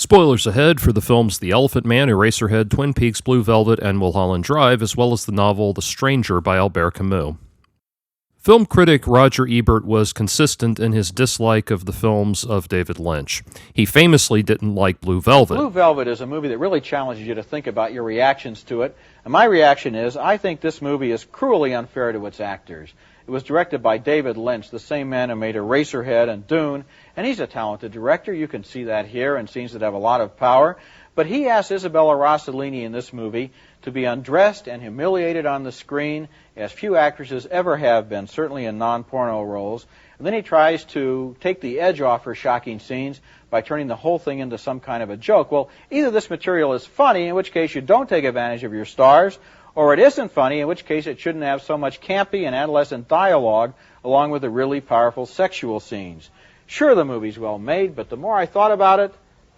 Spoilers ahead for the films The Elephant Man, Eraserhead, Twin Peaks, Blue Velvet, and Mulholland Drive, as well as the novel The Stranger by Albert Camus. Film critic Roger Ebert was consistent in his dislike of the films of David Lynch. He famously didn't like Blue Velvet. Blue Velvet is a movie that really challenges you to think about your reactions to it. And my reaction is, I think this movie is cruelly unfair to its actors. It was directed by David Lynch, the same man who made Eraserhead and Dune, and he's a talented director. You can see that here in scenes that have a lot of power. But he asked Isabella Rossellini in this movie to be undressed and humiliated on the screen, as few actresses ever have been, certainly in non-porno roles. And then he tries to take the edge off her shocking scenes by turning the whole thing into some kind of a joke. Well, either this material is funny, in which case you don't take advantage of your stars, or it isn't funny, in which case it shouldn't have so much campy and adolescent dialogue along with the really powerful sexual scenes. Sure, the movie's well made, but the more I thought about it,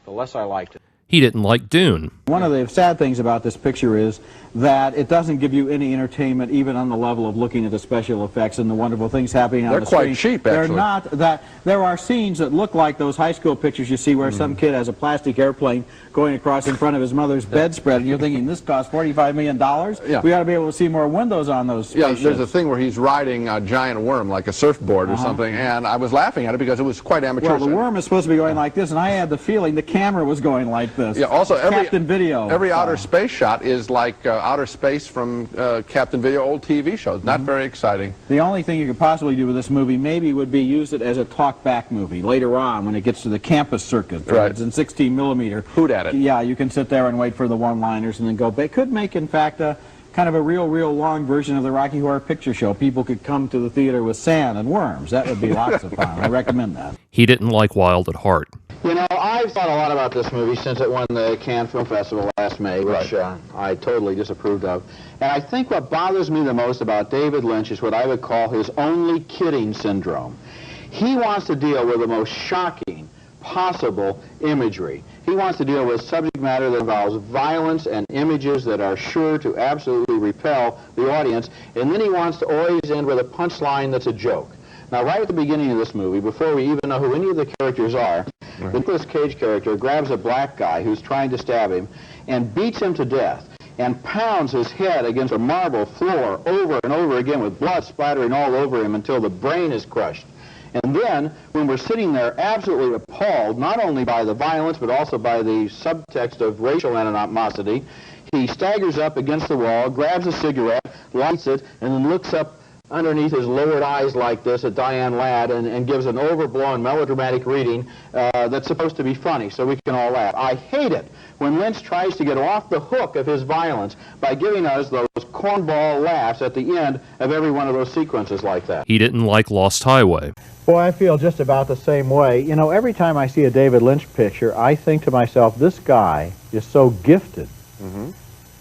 the less I liked it. He didn't like Dune. One of the sad things about this picture is that it doesn't give you any entertainment, even on the level of looking at the special effects and the wonderful things happening on the screen. They're quite cheap, actually. They're not that. There are scenes that look like those high school pictures you see where some kid has a plastic airplane going across in front of his mother's bedspread, and you're thinking, this costs $45 million? Yeah. We ought to be able to see more windows on those spaceships. Yeah, there's a thing where he's riding a giant worm, like a surfboard or something, and I was laughing at it because it was quite amateurish. Well, the worm is supposed to be going like this, and I had the feeling the camera was going like this. Yeah, also Captain Video. Every outer space shot is like outer space from Captain Video old TV shows. Not very exciting. The only thing you could possibly do with this movie maybe would be use it as a talk-back movie later on when it gets to the campus circuit. Right. It's in 16 millimeter. Hoot at it. Yeah, you can sit there and wait for the one-liners and then go. It could make, in fact, a kind of a real long version of the Rocky Horror Picture Show. People could come to the theater with sand and worms. That would be lots of fun. I recommend that. He didn't like Wild at Heart. You know, I've thought a lot about this movie since it won the Cannes Film Festival last May, which I totally disapproved of. And I think what bothers me the most about David Lynch is what I would call his only kidding syndrome. He wants to deal with the most shocking possible imagery. He wants to deal with subject matter that involves violence and images that are sure to absolutely repel the audience, and then he wants to always end with a punchline that's a joke. Now, right at the beginning of this movie, before we even know who any of the characters are, the Nicolas Cage character grabs a black guy who's trying to stab him and beats him to death and pounds his head against a marble floor over and over again with blood splattering all over him until the brain is crushed. And then, when we're sitting there absolutely appalled, not only by the violence, but also by the subtext of racial animosity, he staggers up against the wall, grabs a cigarette, lights it, and then looks up underneath his lowered eyes like this at Diane Ladd and gives an overblown melodramatic reading that's supposed to be funny, so we can all laugh. I hate it when Lynch tries to get off the hook of his violence by giving us those cornball laughs at the end of every one of those sequences like that. He didn't like Lost Highway. Boy, I feel just about the same way. You know, every time I see a David Lynch picture, I think to myself, this guy is so gifted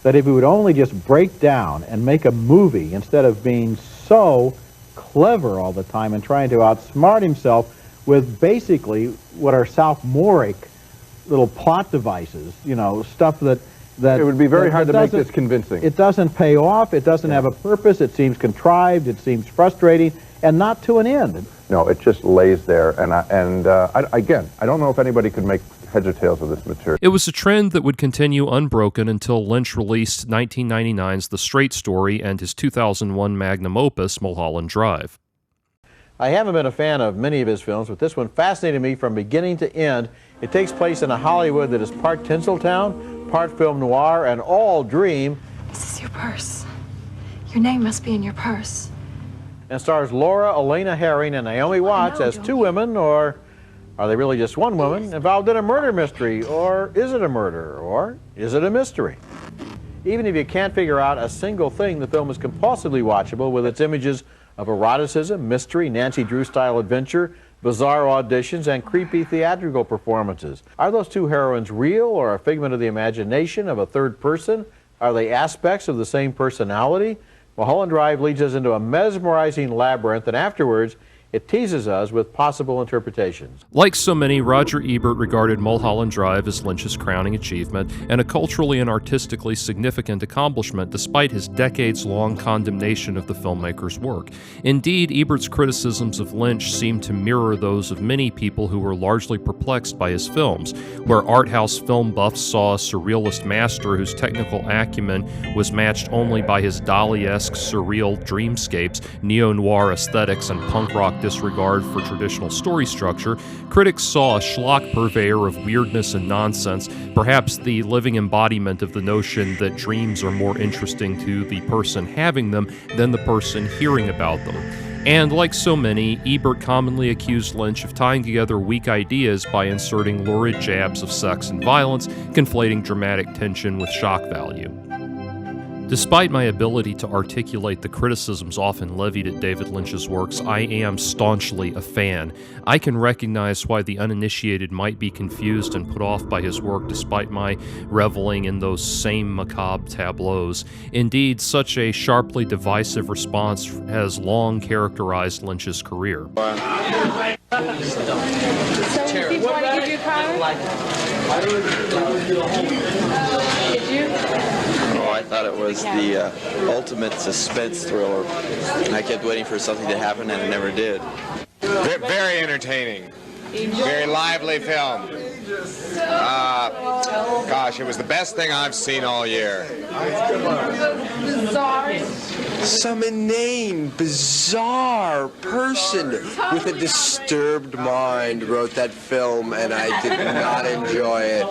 that if he would only just break down and make a movie instead of being so clever all the time and trying to outsmart himself with basically what are sophomoric little plot devices, you know, stuff that it would be very hard to make this convincing. It doesn't pay off, it doesn't have a purpose, it seems contrived, it seems frustrating, and not to an end. No, it just lays there, again, I don't know if anybody could make heads or tails of this material. It was a trend that would continue unbroken until Lynch released 1999's The Straight Story and his 2001 magnum opus, Mulholland Drive. I haven't been a fan of many of his films, but this one fascinated me from beginning to end. It takes place in a Hollywood that is part Tinseltown, part film noir, and all dream. This is your purse. Your name must be in your purse. And stars Laura Elena Herring and Naomi Watts as two women, or are they really just one woman, involved in a murder mystery, or is it a murder, or is it a mystery? Even if you can't figure out a single thing, the film is compulsively watchable with its images of eroticism, mystery, Nancy Drew-style adventure, bizarre auditions, and creepy theatrical performances. Are those two heroines real or a figment of the imagination of a third person? Are they aspects of the same personality? Mulholland Drive leads us into a mesmerizing labyrinth, and afterwards, It teases us with possible interpretations. Like so many, Roger Ebert regarded Mulholland Drive as Lynch's crowning achievement and a culturally and artistically significant accomplishment despite his decades-long condemnation of the filmmaker's work. Indeed, Ebert's criticisms of Lynch seem to mirror those of many people who were largely perplexed by his films, where art house film buffs saw a surrealist master whose technical acumen was matched only by his Dali-esque surreal dreamscapes, neo-noir aesthetics, and punk rock disregard for traditional story structure. Critics saw a schlock purveyor of weirdness and nonsense, perhaps the living embodiment of the notion that dreams are more interesting to the person having them than the person hearing about them. And like so many, Ebert commonly accused Lynch of tying together weak ideas by inserting lurid jabs of sex and violence, conflating dramatic tension with shock value. Despite my ability to articulate the criticisms often levied at David Lynch's works, I am staunchly a fan. I can recognize why the uninitiated might be confused and put off by his work despite my reveling in those same macabre tableaus. Indeed, such a sharply divisive response has long characterized Lynch's career. So, people want to give you a card? Did you? Oh, I thought it was the ultimate suspense thriller. I kept waiting for something to happen, and it never did. Very entertaining. Very lively film. Gosh, it was the best thing I've seen all year. Bizarre. Some inane, bizarre person with a disturbed mind wrote that film, and I did not enjoy it.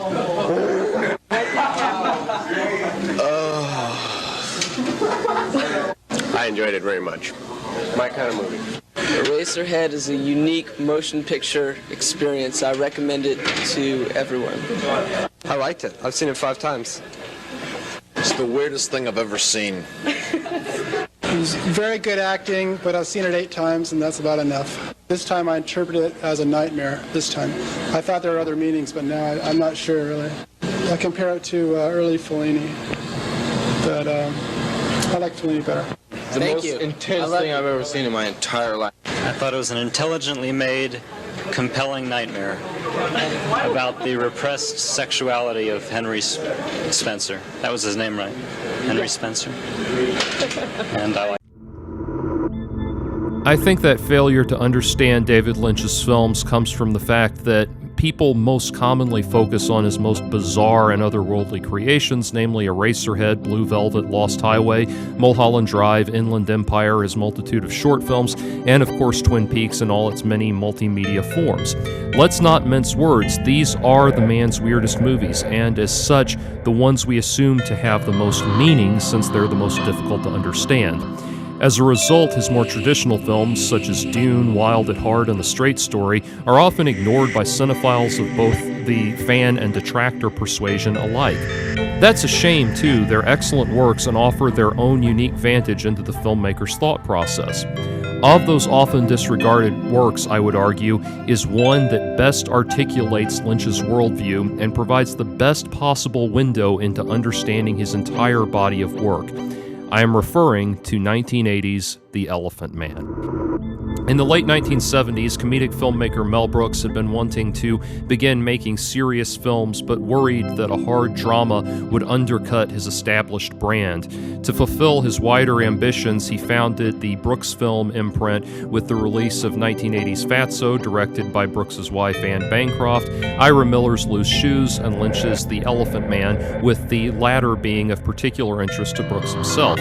I enjoyed it very much. My kind of movie. Eraserhead is a unique motion picture experience. I recommend it to everyone. I liked it. I've seen it 5 times. It's the weirdest thing I've ever seen. It was very good acting, but I've seen it 8 times, and that's about enough. This time I interpreted it as a nightmare, this time. I thought there were other meanings, but now I'm not sure, really. I compare it to early Fellini, but I like Fellini better. The most intense thing I've ever seen in my entire life. I thought it was an intelligently made, compelling nightmare about the repressed sexuality of Henry Spencer. That was his name, right? Henry Spencer. And I think that failure to understand David Lynch's films comes from the fact that people most commonly focus on his most bizarre and otherworldly creations, namely Eraserhead, Blue Velvet, Lost Highway, Mulholland Drive, Inland Empire, his multitude of short films, and of course Twin Peaks in all its many multimedia forms. Let's not mince words, these are the man's weirdest movies, and as such, the ones we assume to have the most meaning since they're the most difficult to understand. As a result, his more traditional films, such as Dune, Wild at Heart, and The Straight Story, are often ignored by cinephiles of both the fan and detractor persuasion alike. That's a shame, too. They're excellent works and offer their own unique vantage into the filmmaker's thought process. Of those often disregarded works, I would argue, is one that best articulates Lynch's worldview and provides the best possible window into understanding his entire body of work. I am referring to 1980's The Elephant Man. In the late 1970s, comedic filmmaker Mel Brooks had been wanting to begin making serious films, but worried that a hard drama would undercut his established brand. To fulfill his wider ambitions, he founded the Brooks Film imprint with the release of 1980's Fatso, directed by Brooks's wife Anne Bancroft, Ira Miller's Loose Shoes, and Lynch's The Elephant Man, with the latter being of particular interest to Brooks himself.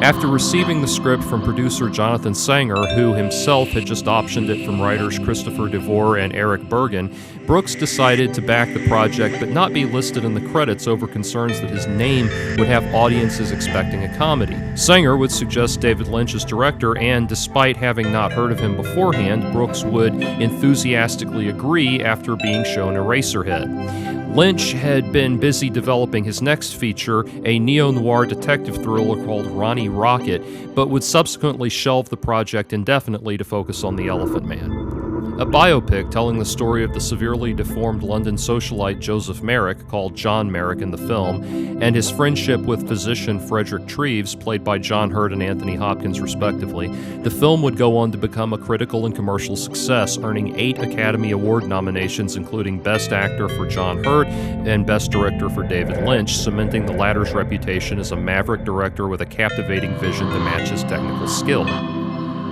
After receiving the script from producer Jonathan Sanger, who himself had just optioned it from writers Christopher DeVore and Eric Bergen, Brooks decided to back the project but not be listed in the credits over concerns that his name would have audiences expecting a comedy. Sanger would suggest David Lynch as director, and despite having not heard of him beforehand, Brooks would enthusiastically agree after being shown Eraserhead. Lynch had been busy developing his next feature, a neo-noir detective thriller called Ronnie Rocket, but would subsequently shelve the project indefinitely to focus on The Elephant Man. a biopic telling the story of the severely deformed London socialite Joseph Merrick, called John Merrick in the film, and his friendship with physician Frederick Treves, played by John Hurt and Anthony Hopkins respectively. The film would go on to become a critical and commercial success, earning 8 Academy Award nominations, including Best Actor for John Hurt and Best Director for David Lynch, cementing the latter's reputation as a maverick director with a captivating vision to match his technical skill.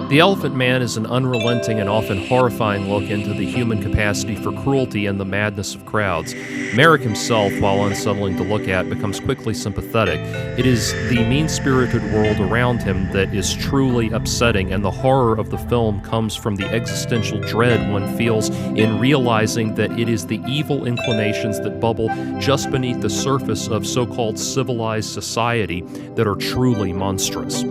The Elephant Man is an unrelenting and often horrifying look into the human capacity for cruelty and the madness of crowds. Merrick himself, while unsettling to look at, becomes quickly sympathetic. It is the mean-spirited world around him that is truly upsetting, and the horror of the film comes from the existential dread one feels in realizing that it is the evil inclinations that bubble just beneath the surface of so-called civilized society that are truly monstrous.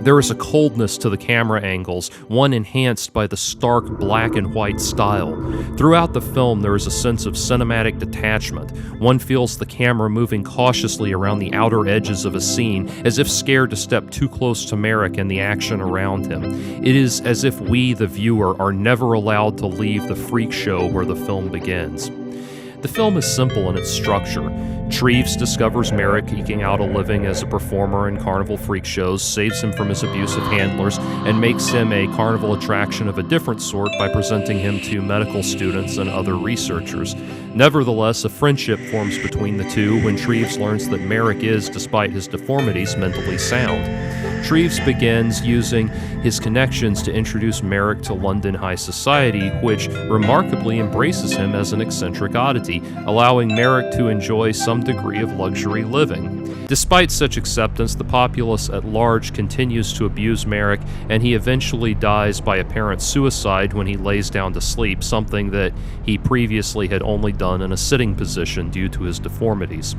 There is a coldness to the camera angles, one enhanced by the stark black and white style. Throughout the film, there is a sense of cinematic detachment. One feels the camera moving cautiously around the outer edges of a scene, as if scared to step too close to Merrick and the action around him. It is as if we, the viewer, are never allowed to leave the freak show where the film begins. The film is simple in its structure. Treves discovers Merrick eking out a living as a performer in carnival freak shows, saves him from his abusive handlers, and makes him a carnival attraction of a different sort by presenting him to medical students and other researchers. Nevertheless, a friendship forms between the two when Treves learns that Merrick is, despite his deformities, mentally sound. Treves begins using his connections to introduce Merrick to London high society, which remarkably embraces him as an eccentric oddity, allowing Merrick to enjoy some degree of luxury living. Despite such acceptance, the populace at large continues to abuse Merrick, and he eventually dies by apparent suicide when he lays down to sleep, something that he previously had only done in a sitting position due to his deformities.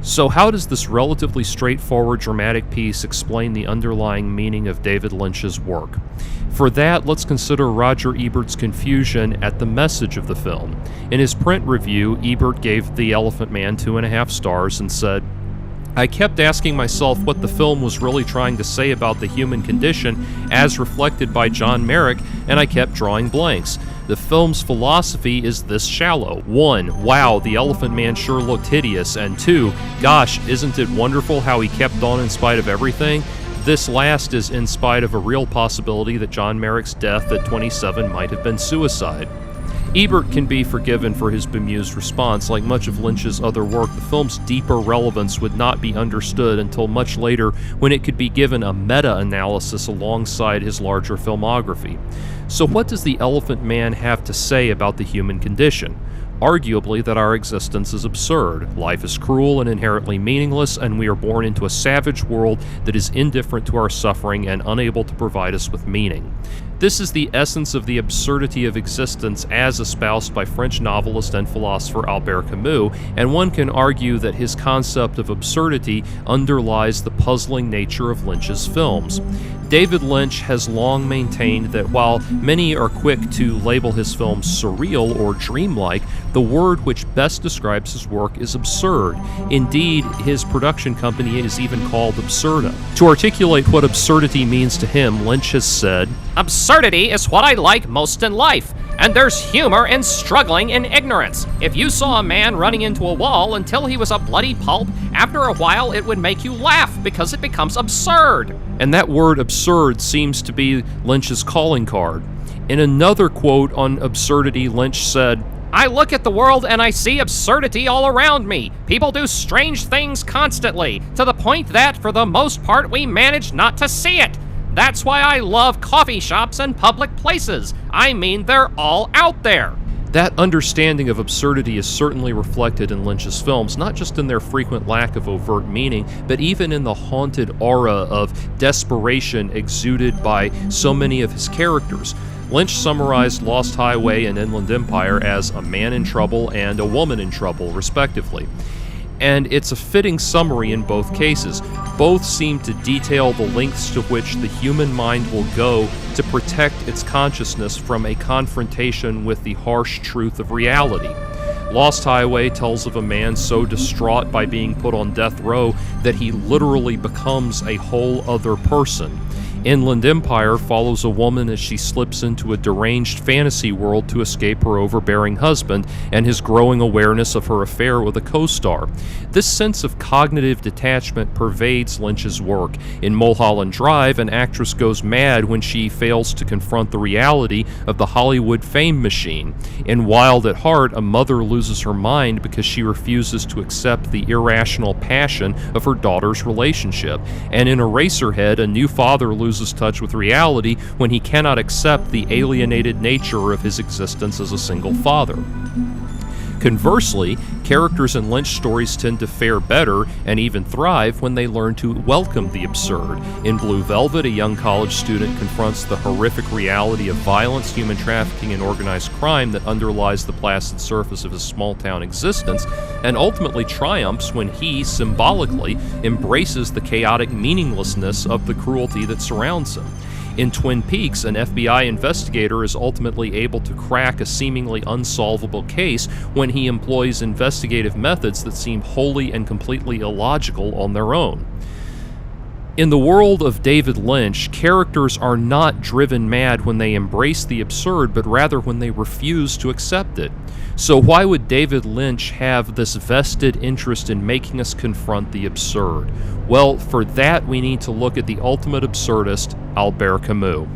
So how does this relatively straightforward dramatic piece explain the underlying meaning of David Lynch's work? For that, let's consider Roger Ebert's confusion at the message of the film. In his print review, Ebert gave The Elephant Man 2.5 stars and said, "I kept asking myself what the film was really trying to say about the human condition as reflected by John Merrick, and I kept drawing blanks. The film's philosophy is this shallow. 1. Wow, the Elephant Man sure looked hideous, and 2. Gosh, isn't it wonderful how he kept on in spite of everything? This last is in spite of a real possibility that John Merrick's death at 27 might have been suicide." Ebert can be forgiven for his bemused response. Like much of Lynch's other work, the film's deeper relevance would not be understood until much later, when it could be given a meta-analysis alongside his larger filmography. So what does The Elephant Man have to say about the human condition? Arguably that our existence is absurd. Life is cruel and inherently meaningless, and we are born into a savage world that is indifferent to our suffering and unable to provide us with meaning. This is the essence of the absurdity of existence as espoused by French novelist and philosopher Albert Camus, and one can argue that his concept of absurdity underlies the puzzling nature of Lynch's films. David Lynch has long maintained that while many are quick to label his films surreal or dreamlike, the word which best describes his work is absurd. Indeed, his production company is even called Absurda. To articulate what absurdity means to him, Lynch has said, "Absurdity is what I like most in life, and there's humor in struggling in ignorance. If you saw a man running into a wall until he was a bloody pulp, after a while it would make you laugh because it becomes absurd." And that word absurd seems to be Lynch's calling card. In another quote on absurdity, Lynch said, "I look at the world and I see absurdity all around me. People do strange things constantly, to the point that, for the most part, we manage not to see it. That's why I love coffee shops and public places. I mean, they're all out there." That understanding of absurdity is certainly reflected in Lynch's films, not just in their frequent lack of overt meaning, but even in the haunted aura of desperation exuded by so many of his characters. Lynch summarized Lost Highway and Inland Empire as a man in trouble and a woman in trouble, respectively. And it's a fitting summary in both cases. Both seem to detail the lengths to which the human mind will go to protect its consciousness from a confrontation with the harsh truth of reality. Lost Highway tells of a man so distraught by being put on death row that he literally becomes a whole other person. Inland Empire follows a woman as she slips into a deranged fantasy world to escape her overbearing husband and his growing awareness of her affair with a co-star. This sense of cognitive detachment pervades Lynch's work. In Mulholland Drive, an actress goes mad when she fails to confront the reality of the Hollywood fame machine. In Wild at Heart, a mother loses her mind because she refuses to accept the irrational passion of her daughter's relationship. And in Eraserhead, a new father loses touch with reality when he cannot accept the alienated nature of his existence as a single father. Conversely, characters in Lynch stories tend to fare better and even thrive when they learn to welcome the absurd. In Blue Velvet, a young college student confronts the horrific reality of violence, human trafficking, and organized crime that underlies the placid surface of his small-town existence, and ultimately triumphs when he, symbolically, embraces the chaotic meaninglessness of the cruelty that surrounds him. In Twin Peaks, an FBI investigator is ultimately able to crack a seemingly unsolvable case when he employs investigative methods that seem wholly and completely illogical on their own. In the world of David Lynch, characters are not driven mad when they embrace the absurd, but rather when they refuse to accept it. So why would David Lynch have this vested interest in making us confront the absurd? Well, for that we need to look at the ultimate absurdist, Albert Camus.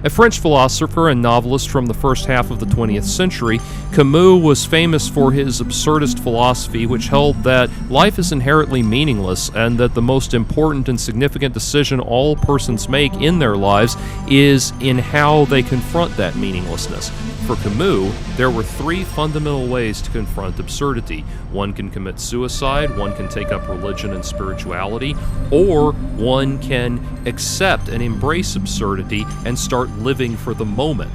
A French philosopher and novelist from the first half of the 20th century, Camus was famous for his absurdist philosophy, which held that life is inherently meaningless and that the most important and significant decision all persons make in their lives is in how they confront that meaninglessness. For Camus, there were three fundamental ways to confront absurdity. One can commit suicide, one can take up religion and spirituality, or one can accept and embrace absurdity and start living for the moment.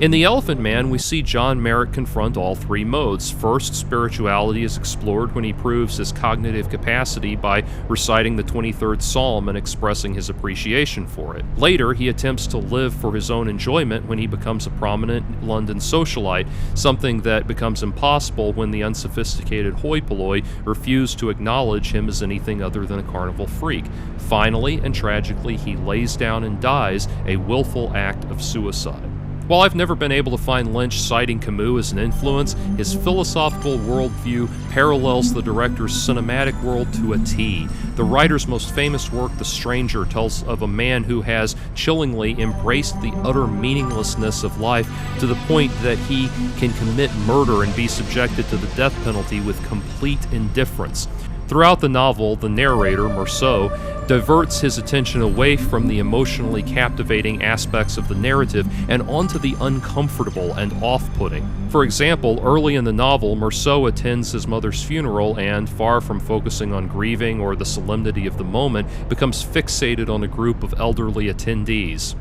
In The Elephant Man, we see John Merrick confront all three modes. First, spirituality is explored when he proves his cognitive capacity by reciting the 23rd Psalm and expressing his appreciation for it. Later, he attempts to live for his own enjoyment when he becomes a prominent London socialite, something that becomes impossible when the unsophisticated hoi polloi refuse to acknowledge him as anything other than a carnival freak. Finally, and tragically, he lays down and dies, a willful act of suicide. While I've never been able to find Lynch citing Camus as an influence, his philosophical worldview parallels the director's cinematic world to a T. The writer's most famous work, The Stranger, tells of a man who has chillingly embraced the utter meaninglessness of life to the point that he can commit murder and be subjected to the death penalty with complete indifference. Throughout the novel, the narrator, Meursault, diverts his attention away from the emotionally captivating aspects of the narrative and onto the uncomfortable and off-putting. For example, early in the novel, Meursault attends his mother's funeral and, far from focusing on grieving or the solemnity of the moment, becomes fixated on a group of elderly attendees.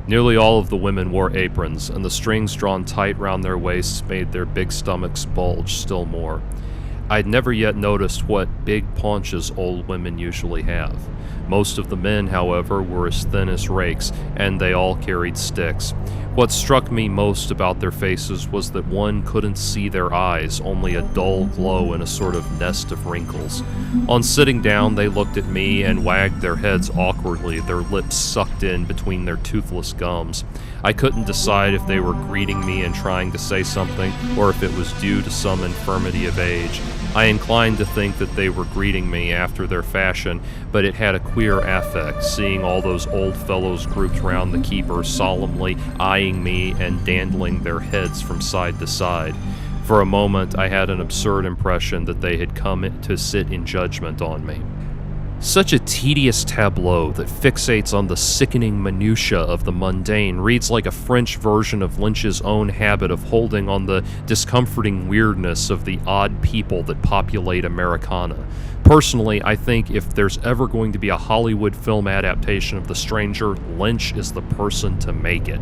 Nearly all of the women wore aprons, and the strings drawn tight round their waists made their big stomachs bulge still more. I'd never yet noticed what big paunches old women usually have. Most of the men, however, were as thin as rakes, and they all carried sticks. What struck me most about their faces was that one couldn't see their eyes, only a dull glow in a sort of nest of wrinkles. On sitting down, they looked at me and wagged their heads awkwardly, their lips sucked in between their toothless gums. I couldn't decide if they were greeting me and trying to say something, or if it was due to some infirmity of age. I inclined to think that they were greeting me after their fashion, but it had a queer affect, seeing all those old fellows grouped round the keeper, solemnly eyeing me and dandling their heads from side to side. For a moment, I had an absurd impression that they had come to sit in judgment on me. Such a tedious tableau that fixates on the sickening minutiae of the mundane reads like a French version of Lynch's own habit of holding on the discomforting weirdness of the odd people that populate Americana. Personally, I think if there's ever going to be a Hollywood film adaptation of The Stranger, Lynch is the person to make it.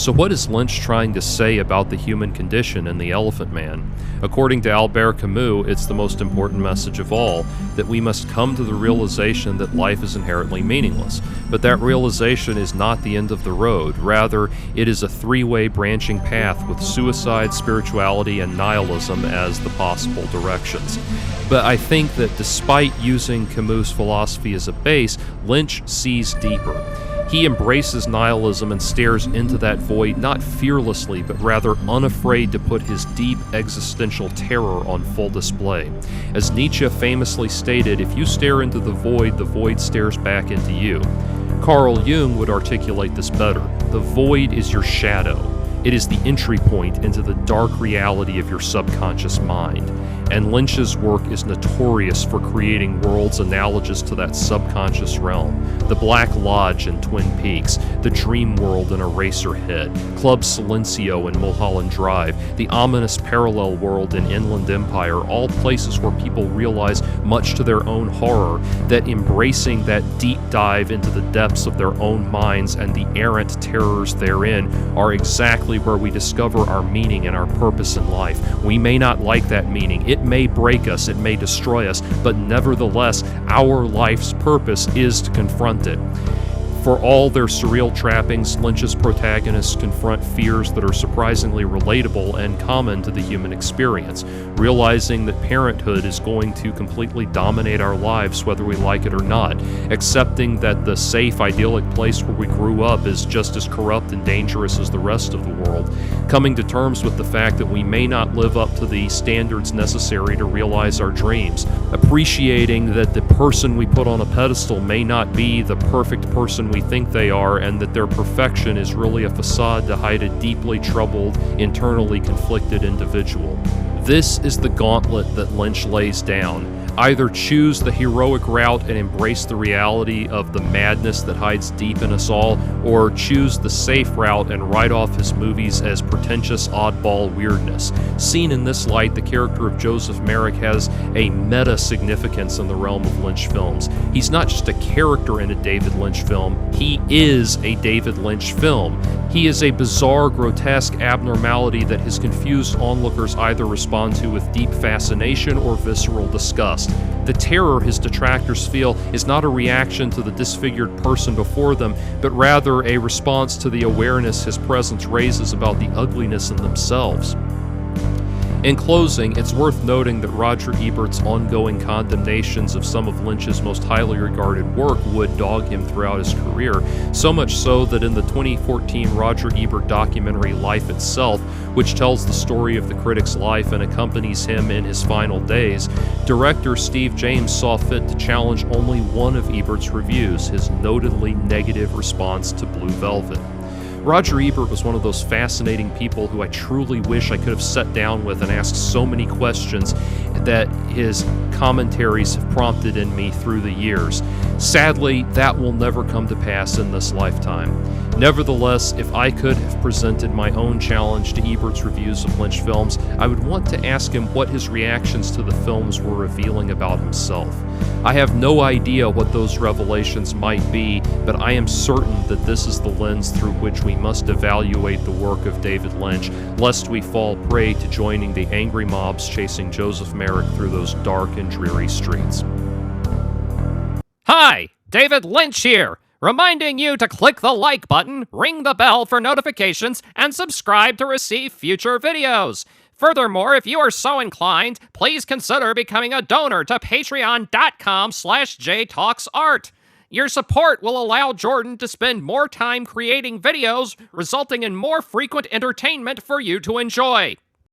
So what is Lynch trying to say about the human condition in The Elephant Man? According to Albert Camus, it's the most important message of all, that we must come to the realization that life is inherently meaningless. But that realization is not the end of the road. Rather, it is a three-way branching path with suicide, spirituality, and nihilism as the possible directions. But I think that despite using Camus' philosophy as a base, Lynch sees deeper. He embraces nihilism and stares into that void not fearlessly, but rather unafraid to put his deep existential terror on full display. As Nietzsche famously stated, if you stare into the void stares back into you. Carl Jung would articulate this better. The void is your shadow. It is the entry point into the dark reality of your subconscious mind. And Lynch's work is notorious for creating worlds analogous to that subconscious realm. The Black Lodge in Twin Peaks, the Dream World in Eraserhead, Club Silencio in Mulholland Drive, the ominous parallel world in Inland Empire, all places where people realize, much to their own horror, that embracing that deep dive into the depths of their own minds and the errant terrors therein are exactly where we discover our meaning and our purpose in life. We may not like that meaning. It may break us, it may destroy us, but nevertheless, our life's purpose is to confront it. For all their surreal trappings, Lynch's protagonists confront fears that are surprisingly relatable and common to the human experience, realizing that parenthood is going to completely dominate our lives whether we like it or not, accepting that the safe, idyllic place where we grew up is just as corrupt and dangerous as the rest of the world, coming to terms with the fact that we may not live up to the standards necessary to realize our dreams, appreciating that the person we put on a pedestal may not be the perfect person we think they are, and that their perfection is really a facade to hide a deeply troubled, internally conflicted individual. This is the gauntlet that Lynch lays down. Either choose the heroic route and embrace the reality of the madness that hides deep in us all, or choose the safe route and write off his movies as pretentious oddball weirdness. Seen in this light, the character of Joseph Merrick has a meta-significance in the realm of Lynch films. He's not just a character in a David Lynch film, he is a David Lynch film. He is a bizarre, grotesque abnormality that his confused onlookers either respond to with deep fascination or visceral disgust. The terror his detractors feel is not a reaction to the disfigured person before them, but rather a response to the awareness his presence raises about the ugliness in themselves. In closing, it's worth noting that Roger Ebert's ongoing condemnations of some of Lynch's most highly regarded work would dog him throughout his career, so much so that in the 2014 Roger Ebert documentary Life Itself, which tells the story of the critic's life and accompanies him in his final days, director Steve James saw fit to challenge only one of Ebert's reviews, his notedly negative response to Blue Velvet. Roger Ebert was one of those fascinating people who I truly wish I could have sat down with and asked so many questions that his commentaries have prompted in me through the years. Sadly, that will never come to pass in this lifetime. Nevertheless, if I could have presented my own challenge to Ebert's reviews of Lynch films, I would want to ask him what his reactions to the films were revealing about himself. I have no idea what those revelations might be, but I am certain that this is the lens through which we must evaluate the work of David Lynch, lest we fall prey to joining the angry mobs chasing Joseph Merrick through those dark and dreary streets. Hi, David Lynch here, reminding you to click the like button, ring the bell for notifications, and subscribe to receive future videos. Furthermore, if you are so inclined, please consider becoming a donor to patreon.com/JTalksArt. Your support will allow Jordan to spend more time creating videos, resulting in more frequent entertainment for you to enjoy.